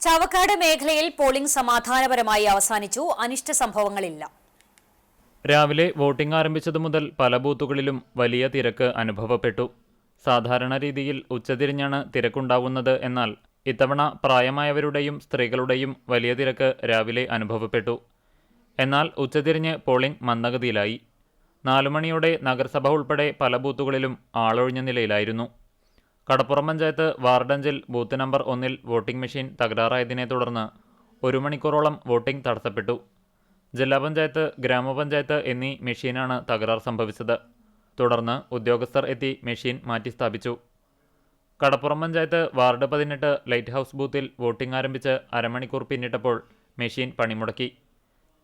ചാവക്കാട് മേഖലയിൽ പോളിംഗ് സമാധാനപരമായി അവസാനിച്ചു. അനിഷ്ട സംഭവങ്ങളില്ല. രാവിലെ വോട്ടിംഗ് ആരംഭിച്ചതു മുതൽ പല ബൂത്തുകളിലും വലിയ തിരക്ക് അനുഭവപ്പെട്ടു. സാധാരണ രീതിയിൽ ഉച്ചതിരിഞ്ഞാണ് തിരക്കുണ്ടാവുന്നത്. എന്നാൽ ഇത്തവണ പ്രായമായവരുടെയും സ്ത്രീകളുടെയും വലിയ തിരക്ക് രാവിലെ അനുഭവപ്പെട്ടു. എന്നാൽ ഉച്ചതിരിഞ്ഞ് പോളിംഗ് മന്ദഗതിയിലായി. 4 മണിയോടെ നഗരസഭ ഉൾപ്പെടെ പല ബൂത്തുകളിലും ആളൊഴിഞ്ഞ നിലയിലായിരുന്നു. കടപ്പുറം പഞ്ചായത്ത് വാർഡ് 5-ൽ ബൂത്ത് നമ്പർ 1-ൽ വോട്ടിംഗ് മെഷീൻ തകരാറായതിനെ തുടർന്ന് 1 മണിക്കൂറോളം വോട്ടിംഗ് തടസ്സപ്പെട്ടു. ജില്ലാ പഞ്ചായത്ത്, ഗ്രാമപഞ്ചായത്ത് എന്നീ മെഷീനാണ് തകരാർ സംഭവിച്ചത്. തുടർന്ന് ഉദ്യോഗസ്ഥർ എത്തി മെഷീൻ മാറ്റിസ്ഥാപിച്ചു. കടപ്പുറം പഞ്ചായത്ത് വാർഡ് 18 ലൈറ്റ് ഹൗസ് ബൂത്തിൽ വോട്ടിംഗ് ആരംഭിച്ച് അരമണിക്കൂർ പിന്നിട്ടപ്പോൾ മെഷീൻ പണിമുടക്കി.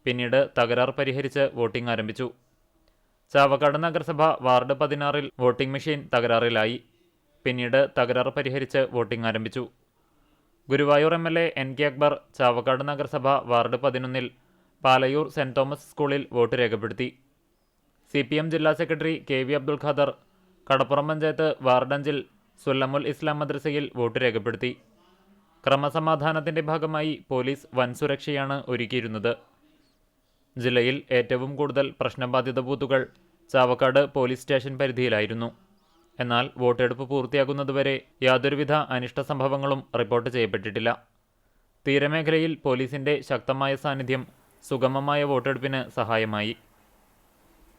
പിന്നീട് തകരാർ പരിഹരിച്ച് വോട്ടിംഗ് ആരംഭിച്ചു. ചാവക്കാട് നഗരസഭ വാർഡ് 16-ൽ വോട്ടിംഗ് മെഷീൻ തകരാറിലായി. പിന്നീട് തകരാർ പരിഹരിച്ച് വോട്ടിംഗ് ആരംഭിച്ചു. ഗുരുവായൂർ MLA NK അക്ബർ ചാവക്കാട് നഗരസഭ വാർഡ് 11-ൽ പാലയൂർ സെന്റ് തോമസ് സ്കൂളിൽ വോട്ട് രേഖപ്പെടുത്തി. CPM ജില്ലാ സെക്രട്ടറി KV അബ്ദുൽ ഖാദർ കടപ്പുറം പഞ്ചായത്ത് വാർഡ് 5-ൽ സുല്ലമുൽ ഇസ്ലാം മദ്രസയിൽ വോട്ട് രേഖപ്പെടുത്തി. ക്രമസമാധാനത്തിന്റെ ഭാഗമായി പോലീസ് വൻ സുരക്ഷയാണ് ഒരുക്കിയിരുന്നത്. ജില്ലയിൽ ഏറ്റവും കൂടുതൽ പ്രശ്നബാധിത ബൂത്തുകൾ ചാവക്കാട് പോലീസ് സ്റ്റേഷൻ പരിധിയിലായിരുന്നു. എന്നാൽ വോട്ടെടുപ്പ് പൂർത്തിയാകുന്നതുവരെ യാതൊരുവിധ അനിഷ്ട സംഭവങ്ങളും റിപ്പോർട്ട് ചെയ്യപ്പെട്ടിട്ടില്ല. തീരമേഖലയിൽ പോലീസിന്റെ ശക്തമായ സാന്നിധ്യം സുഗമമായ വോട്ടെടുപ്പിന് സഹായമായി.